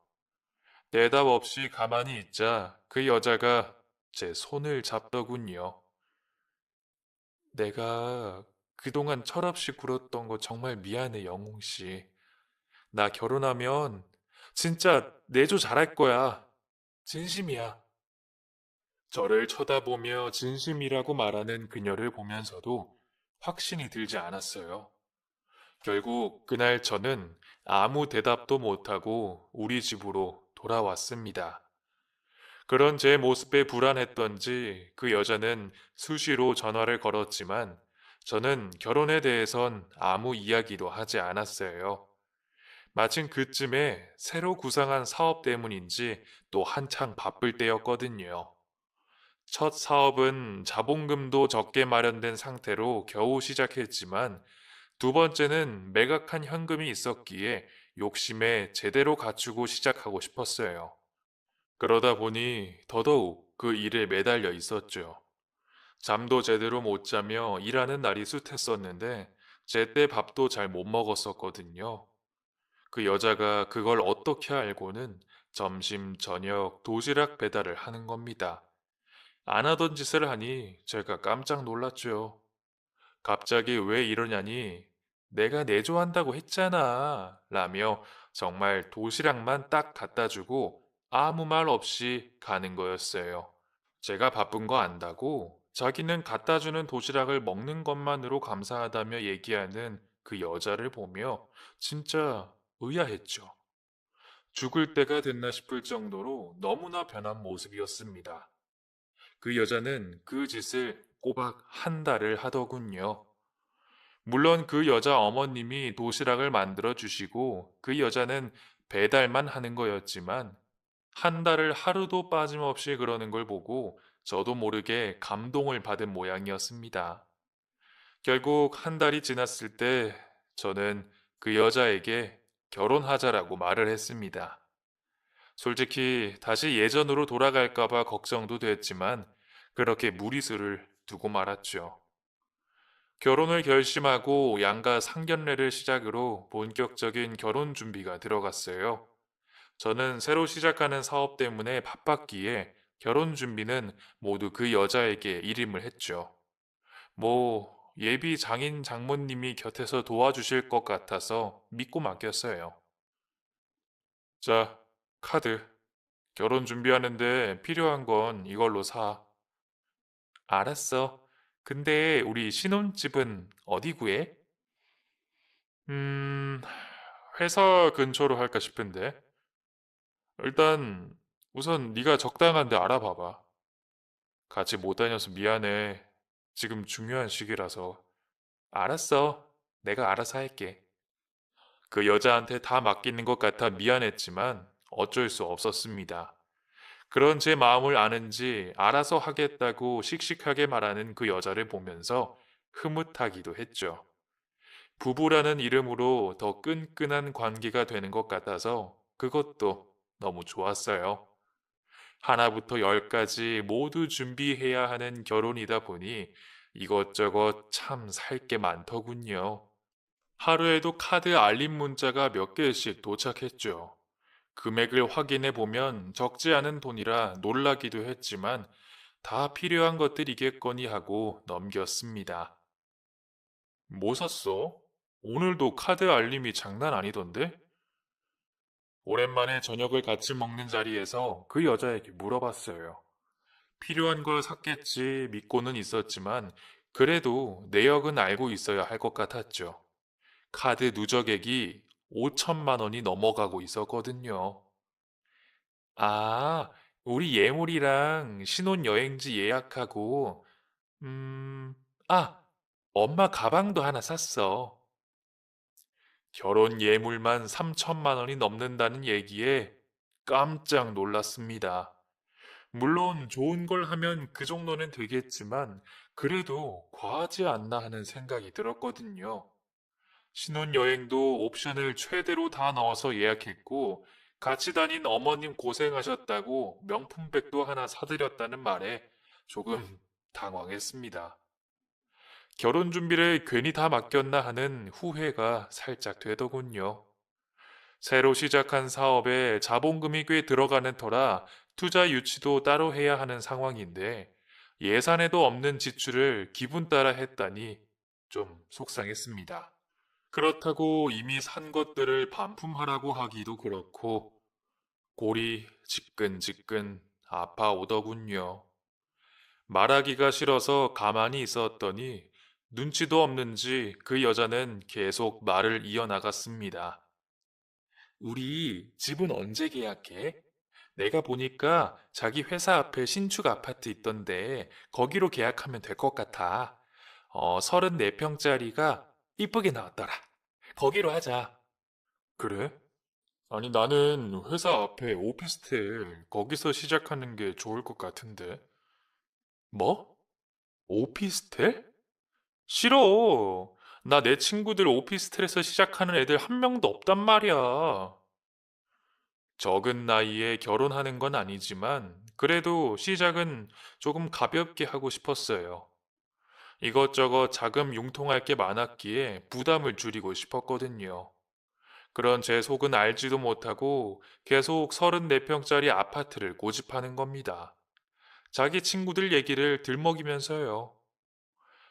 A: 대답 없이 가만히 있자 그 여자가 제 손을 잡더군요. 내가 그동안 철없이 굴었던 거 정말 미안해, 영웅 씨. 나 결혼하면 진짜 내조 잘할 거야. 진심이야. 저를 쳐다보며 진심이라고 말하는 그녀를 보면서도 확신이 들지 않았어요. 결국 그날 저는 아무 대답도 못하고 우리 집으로 돌아왔습니다. 그런 제 모습에 불안했던지 그 여자는 수시로 전화를 걸었지만 저는 결혼에 대해선 아무 이야기도 하지 않았어요. 마침 그쯤에 새로 구상한 사업 때문인지 또 한창 바쁠 때였거든요. 첫 사업은 자본금도 적게 마련된 상태로 겨우 시작했지만 두 번째는 매각한 현금이 있었기에 욕심에 제대로 갖추고 시작하고 싶었어요. 그러다 보니 더더욱 그 일에 매달려 있었죠. 잠도 제대로 못 자며 일하는 날이 숱했었는데 제때 밥도 잘 못 먹었었거든요. 그 여자가 그걸 어떻게 알고는 점심, 저녁 도시락 배달을 하는 겁니다. 안 하던 짓을 하니 제가 깜짝 놀랐죠. 갑자기 왜 이러냐니 내가 내조한다고 했잖아 라며 정말 도시락만 딱 갖다 주고 아무 말 없이 가는 거였어요. 제가 바쁜 거 안다고 자기는 갖다 주는 도시락을 먹는 것만으로 감사하다며 얘기하는 그 여자를 보며 진짜 의아했죠. 죽을 때가 됐나 싶을 정도로 너무나 변한 모습이었습니다. 그 여자는 그 짓을 꼬박 한 달을 하더군요. 물론 그 여자 어머님이 도시락을 만들어 주시고 그 여자는 배달만 하는 거였지만 한 달을 하루도 빠짐없이 그러는 걸 보고 저도 모르게 감동을 받은 모양이었습니다. 결국 한 달이 지났을 때 저는 그 여자에게 결혼하자라고 말을 했습니다. 솔직히 다시 예전으로 돌아갈까봐 걱정도 됐지만 그렇게 무리수를 두고 말았죠. 결혼을 결심하고 양가 상견례를 시작으로 본격적인 결혼 준비가 들어갔어요. 저는 새로 시작하는 사업 때문에 바빴기에 결혼 준비는 모두 그 여자에게 일임을 했죠. 뭐, 예비 장인 장모님이 곁에서 도와주실 것 같아서 믿고 맡겼어요. 자, 카드. 결혼 준비하는데 필요한 건 이걸로 사. 알았어. 근데 우리 신혼집은 어디 구해? 음, 회사 근처로 할까 싶은데. 일단 우선 네가 적당한 데 알아봐봐. 같이 못 다녀서 미안해. 지금 중요한 시기라서. 알았어. 내가 알아서 할게. 그 여자한테 다 맡기는 것 같아 미안했지만 어쩔 수 없었습니다. 그런 제 마음을 아는지 알아서 하겠다고 씩씩하게 말하는 그 여자를 보면서 흐뭇하기도 했죠. 부부라는 이름으로 더 끈끈한 관계가 되는 것 같아서 그것도 너무 좋았어요. 하나부터 열까지 모두 준비해야 하는 결혼이다 보니 이것저것 참 살 게 많더군요. 하루에도 카드 알림 문자가 몇 개씩 도착했죠. 금액을 확인해 보면 적지 않은 돈이라 놀라기도 했지만 다 필요한 것들이겠거니 하고 넘겼습니다. 뭐 샀어? 오늘도 카드 알림이 장난 아니던데? 오랜만에 저녁을 같이 먹는 자리에서 그 여자에게 물어봤어요. 필요한 걸 샀겠지 믿고는 있었지만 그래도 내역은 알고 있어야 할 것 같았죠. 카드 누적액이 5천만 원이 넘어가고 있었거든요. 아, 우리 예물이랑 신혼여행지 예약하고, 음, 아, 엄마 가방도 하나 샀어. 결혼 예물만 3천만 원이 넘는다는 얘기에 깜짝 놀랐습니다. 물론 좋은 걸 하면 그 정도는 되겠지만, 그래도 과하지 않나 하는 생각이 들었거든요. 신혼여행도 옵션을 최대로 다 넣어서 예약했고, 같이 다닌 어머님 고생하셨다고 명품백도 하나 사드렸다는 말에 조금 당황했습니다. 결혼 준비를 괜히 다 맡겼나 하는 후회가 살짝 되더군요. 새로 시작한 사업에 자본금이 꽤 들어가는 터라 투자 유치도 따로 해야 하는 상황인데 예산에도 없는 지출을 기분 따라 했다니 좀 속상했습니다. 그렇다고 이미 산 것들을 반품하라고 하기도 그렇고 골이 지끈지끈 아파오더군요. 말하기가 싫어서 가만히 있었더니 눈치도 없는지 그 여자는 계속 말을 이어나갔습니다. 우리 집은 언제 계약해? 내가 보니까 자기 회사 앞에 신축 아파트 있던데 거기로 계약하면 될 것 같아. 34평짜리가 이쁘게 나왔더라. 거기로 하자. 그래? 아니, 나는 회사 앞에 오피스텔, 거기서 시작하는 게 좋을 것 같은데. 뭐? 오피스텔? 싫어. 나 내 친구들 오피스텔에서 시작하는 애들 한 명도 없단 말이야. 적은 나이에 결혼하는 건 아니지만, 그래도 시작은 조금 가볍게 하고 싶었어요. 이것저것 자금 융통할 게 많았기에 부담을 줄이고 싶었거든요. 그런 제 속은 알지도 못하고 계속 34평짜리 아파트를 고집하는 겁니다. 자기 친구들 얘기를 들먹이면서요.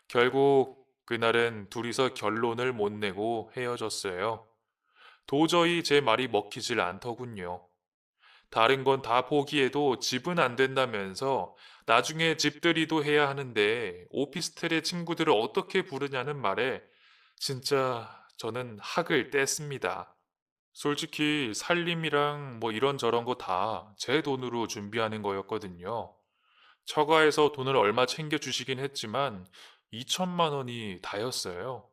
A: 결국 그날은 둘이서 결론을 못 내고 헤어졌어요. 도저히 제 말이 먹히질 않더군요. 다른 건 다 포기해도 집은 안 된다면서 나중에 집들이도 해야 하는데 오피스텔의 친구들을 어떻게 부르냐는 말에 진짜 저는 학을 뗐습니다. 솔직히 살림이랑 뭐 이런저런 거 다 제 돈으로 준비하는 거였거든요. 처가에서 돈을 얼마 챙겨주시긴 했지만 2천만 원이 다였어요.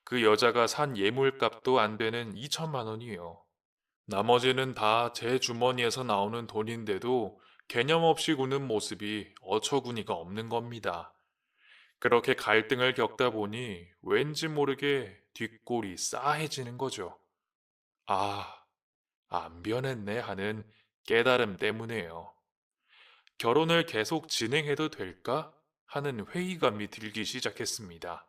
A: 그 여자가 산 예물값도 안 되는 2천만 원이요. 나머지는 다 제 주머니에서 나오는 돈인데도 개념 없이 구는 모습이 어처구니가 없는 겁니다. 그렇게 갈등을 겪다 보니 왠지 모르게 뒷골이 싸해지는 거죠. 아, 안 변했네 하는 깨달음 때문에요. 결혼을 계속 진행해도 될까? 하는 회의감이 들기 시작했습니다.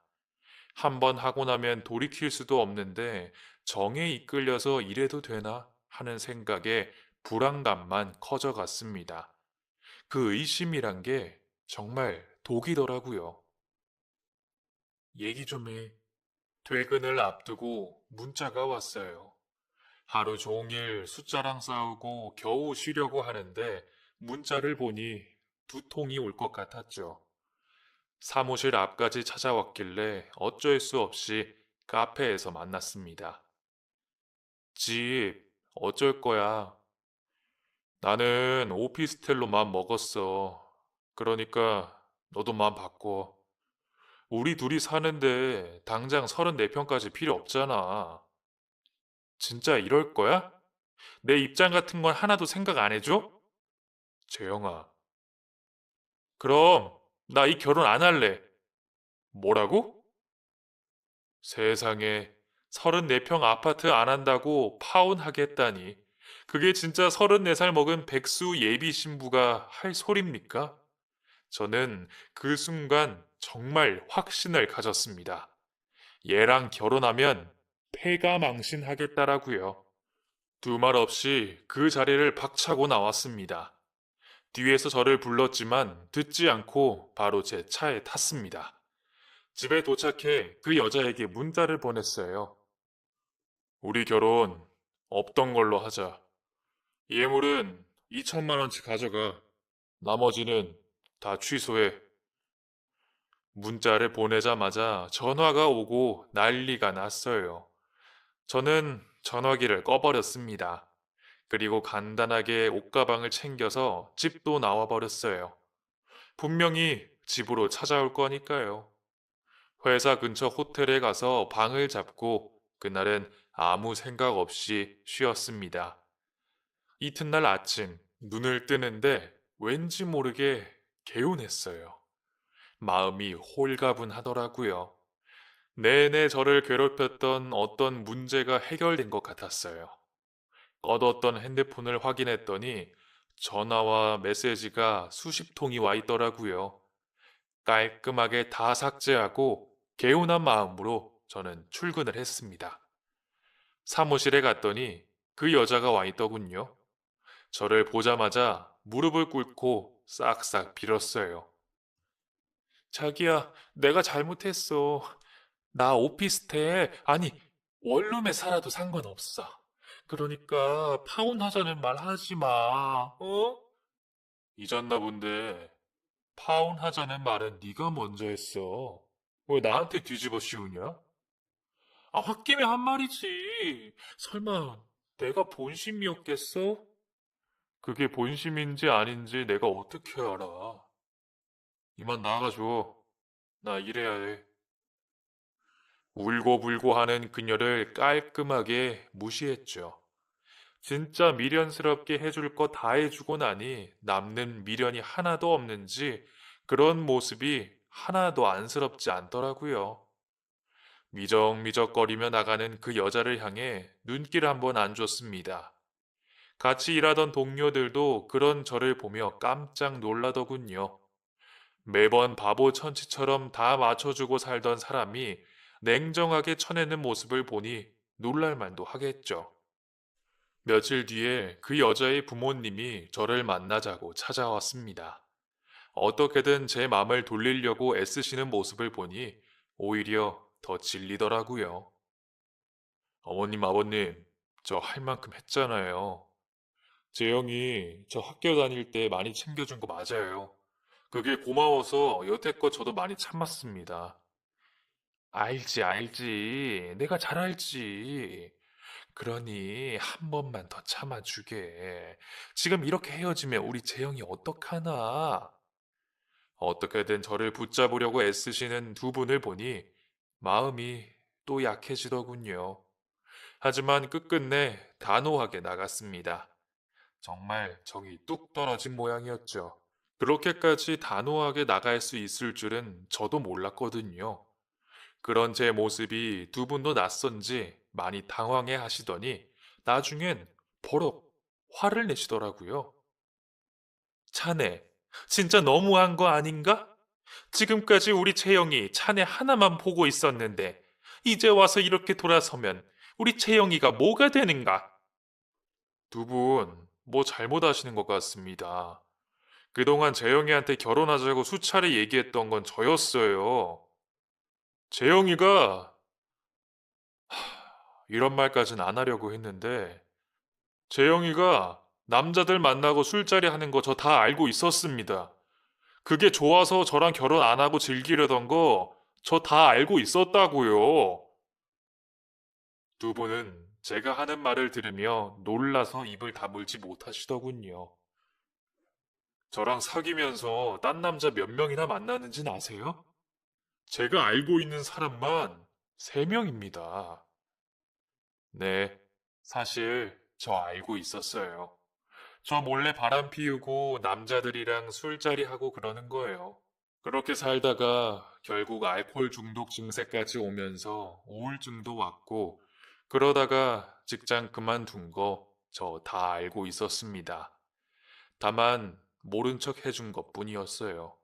A: 한 번 하고 나면 돌이킬 수도 없는데 정에 이끌려서 이래도 되나 하는 생각에 불안감만 커져갔습니다. 그 의심이란 게 정말 독이더라고요. 얘기 좀 해. 퇴근을 앞두고 문자가 왔어요. 하루 종일 숫자랑 싸우고 겨우 쉬려고 하는데 문자를 보니 두 통이 올 것 같았죠. 사무실 앞까지 찾아왔길래 어쩔 수 없이 카페에서 만났습니다. 집, 어쩔 거야? 나는 오피스텔로 맘 먹었어. 그러니까 너도 맘 바꿔. 우리 둘이 사는데 당장 34평까지 필요 없잖아. 진짜 이럴 거야? 내 입장 같은 건 하나도 생각 안 해줘? 재영아, 그럼 나 이 결혼 안 할래. 뭐라고? 세상에 34평 아파트 안 한다고 파혼하겠다니. 그게 진짜 34살 먹은 백수 예비 신부가 할 소립니까? 저는 그 순간 정말 확신을 가졌습니다. 얘랑 결혼하면 폐가 망신하겠다라고요. 두 말 없이 그 자리를 박차고 나왔습니다. 뒤에서 저를 불렀지만 듣지 않고 바로 제 차에 탔습니다. 집에 도착해 그 여자에게 문자를 보냈어요. 우리 결혼 없던 걸로 하자. 예물은 2천만 원치 가져가. 나머지는 다 취소해. 문자를 보내자마자 전화가 오고 난리가 났어요. 저는 전화기를 꺼버렸습니다. 그리고 간단하게 옷가방을 챙겨서 집도 나와버렸어요. 분명히 집으로 찾아올 거니까요. 회사 근처 호텔에 가서 방을 잡고 그날은 아무 생각 없이 쉬었습니다. 이튿날 아침 눈을 뜨는데 왠지 모르게 개운했어요. 마음이 홀가분하더라고요. 내내 저를 괴롭혔던 어떤 문제가 해결된 것 같았어요. 꺼뒀던 핸드폰을 확인했더니 전화와 메시지가 수십 통이 와 있더라고요. 깔끔하게 다 삭제하고 개운한 마음으로 저는 출근을 했습니다. 사무실에 갔더니 그 여자가 와 있더군요. 저를 보자마자 무릎을 꿇고 싹싹 빌었어요. 자기야, 내가 잘못했어. 나 오피스텔, 아니, 원룸에 살아도 상관없어. 그러니까 파혼하자는 말 하지 마. 어? 잊었나 본데 파혼하자는 말은 네가 먼저 했어. 왜 나한테 뒤집어 씌우냐? 아, 홧김에 한 말이지. 설마 내가 본심이었겠어? 그게 본심인지 아닌지 내가 어떻게 알아? 이만 나가줘. 나 일해야 해. 울고불고 하는 그녀를 깔끔하게 무시했죠. 진짜 미련스럽게 해줄 거 다 해주고 나니 남는 미련이 하나도 없는지 그런 모습이 하나도 안쓰럽지 않더라고요. 미적미적거리며 나가는 그 여자를 향해 눈길 한번 안 줬습니다. 같이 일하던 동료들도 그런 저를 보며 깜짝 놀라더군요. 매번 바보 천치처럼 다 맞춰주고 살던 사람이 냉정하게 쳐내는 모습을 보니 놀랄만도 하겠죠. 며칠 뒤에 그 여자의 부모님이 저를 만나자고 찾아왔습니다. 어떻게든 제 마음을 돌리려고 애쓰시는 모습을 보니 오히려 더 질리더라고요. 어머님, 아버님, 저 할 만큼 했잖아요. 재영이 저 학교 다닐 때 많이 챙겨준 거 맞아요. 그게 고마워서 여태껏 저도 많이 참았습니다. 알지, 알지. 내가 잘 알지. 그러니 한 번만 더 참아주게. 지금 이렇게 헤어지면 우리 재영이 어떡하나? 어떻게든 저를 붙잡으려고 애쓰시는 두 분을 보니 마음이 또 약해지더군요. 하지만 끝끝내 단호하게 나갔습니다. 정말 정이 뚝 떨어진 모양이었죠. 그렇게까지 단호하게 나갈 수 있을 줄은 저도 몰랐거든요. 그런 제 모습이 두 분도 낯선지 많이 당황해 하시더니 나중엔 버럭 화를 내시더라고요. 자네, 진짜 너무한 거 아닌가? 지금까지 우리 채영이 자네 하나만 보고 있었는데, 이제 와서 이렇게 돌아서면 우리 채영이가 뭐가 되는가? 두 분, 뭐 잘못하시는 것 같습니다. 그동안 재영이한테 결혼하자고 수차례 얘기했던 건 저였어요. 재영이가 이런 말까진 안 하려고 했는데 재영이가 남자들 만나고 술자리 하는 거 저 다 알고 있었습니다. 그게 좋아서 저랑 결혼 안 하고 즐기려던 거 저 다 알고 있었다고요. 두 분은 제가 하는 말을 들으며 놀라서 입을 다물지 못하시더군요. 저랑 사귀면서 딴 남자 몇 명이나 만나는진 아세요? 제가 알고 있는 사람만 3명입니다. 네, 사실 저 알고 있었어요. 저 몰래 바람 피우고 남자들이랑 술자리 하고 그러는 거예요. 그렇게 살다가 결국 알코올 중독 증세까지 오면서 우울증도 왔고, 그러다가 직장 그만둔 거 저 다 알고 있었습니다. 다만 모른 척 해준 것 뿐이었어요.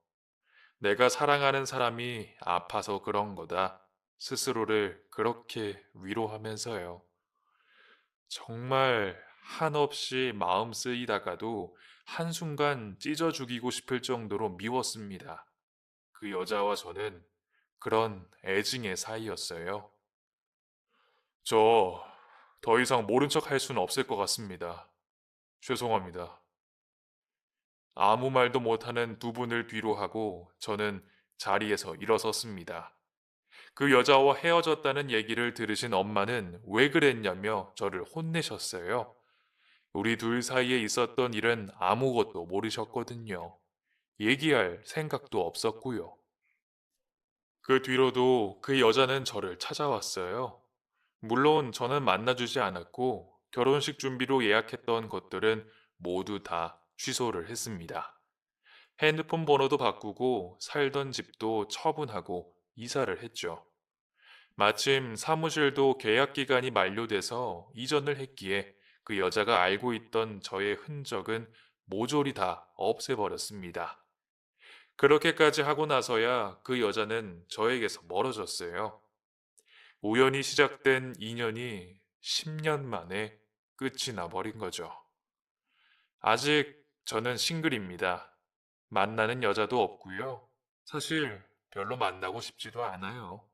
A: 내가 사랑하는 사람이 아파서 그런 거다. 스스로를 그렇게 위로하면서요. 정말 한없이 마음 쓰이다가도 한순간 찢어 죽이고 싶을 정도로 미웠습니다. 그 여자와 저는 그런 애증의 사이였어요. 저 더 이상 모른 척 할 수는 없을 것 같습니다. 죄송합니다. 아무 말도 못하는 두 분을 뒤로 하고 저는 자리에서 일어섰습니다. 그 여자와 헤어졌다는 얘기를 들으신 엄마는 왜 그랬냐며 저를 혼내셨어요. 우리 둘 사이에 있었던 일은 아무것도 모르셨거든요. 얘기할 생각도 없었고요. 그 뒤로도 그 여자는 저를 찾아왔어요. 물론 저는 만나주지 않았고 결혼식 준비로 예약했던 것들은 모두 다 취소를 했습니다. 핸드폰 번호도 바꾸고 살던 집도 처분하고 이사를 했죠. 마침 사무실도 계약 기간이 만료돼서 이전을 했기에 그 여자가 알고 있던 저의 흔적은 모조리 다 없애버렸습니다. 그렇게까지 하고 나서야 그 여자는 저에게서 멀어졌어요. 우연히 시작된 인연이 10년 만에 끝이 나버린 거죠. 아직 저는 싱글입니다. 만나는 여자도 없고요. 사실 별로 만나고 싶지도 않아요.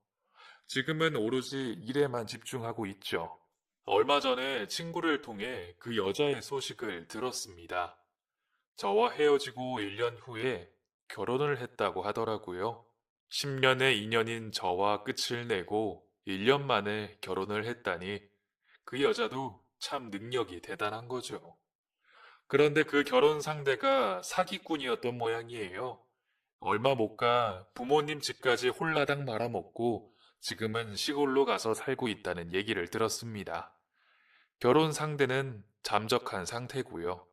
A: 지금은 오로지 일에만 집중하고 있죠. 얼마 전에 친구를 통해 그 여자의 소식을 들었습니다. 저와 헤어지고 1년 후에 결혼을 했다고 하더라고요. 10년의 인연인 저와 끝을 내고 1년 만에 결혼을 했다니 그 여자도 참 능력이 대단한 거죠. 그런데 그 결혼 상대가 사기꾼이었던 모양이에요. 얼마 못 가 부모님 집까지 홀라당 말아먹고 지금은 시골로 가서 살고 있다는 얘기를 들었습니다. 결혼 상대는 잠적한 상태고요.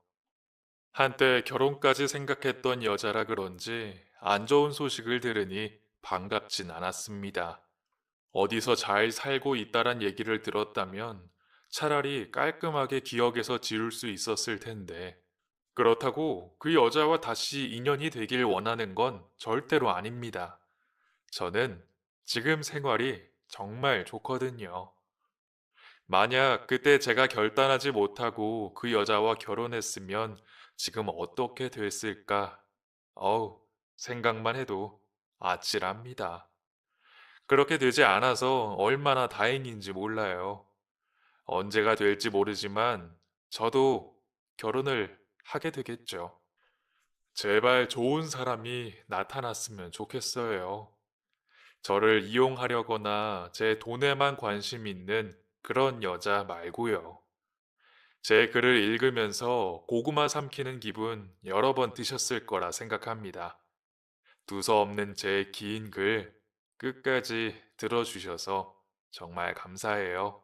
A: 한때 결혼까지 생각했던 여자라 그런지 안 좋은 소식을 들으니 반갑진 않았습니다. 어디서 잘 살고 있다란 얘기를 들었다면 차라리 깔끔하게 기억에서 지울 수 있었을 텐데 그렇다고 그 여자와 다시 인연이 되길 원하는 건 절대로 아닙니다. 저는 지금 생활이 정말 좋거든요. 만약 그때 제가 결단하지 못하고 그 여자와 결혼했으면 지금 어떻게 됐을까? 어우, 생각만 해도 아찔합니다. 그렇게 되지 않아서 얼마나 다행인지 몰라요. 언제가 될지 모르지만 저도 결혼을 하게 되겠죠. 제발 좋은 사람이 나타났으면 좋겠어요. 저를 이용하려거나 제 돈에만 관심 있는 그런 여자 말고요. 제 글을 읽으면서 고구마 삼키는 기분 여러 번 드셨을 거라 생각합니다. 두서없는 제 긴 글 끝까지 들어주셔서 정말 감사해요.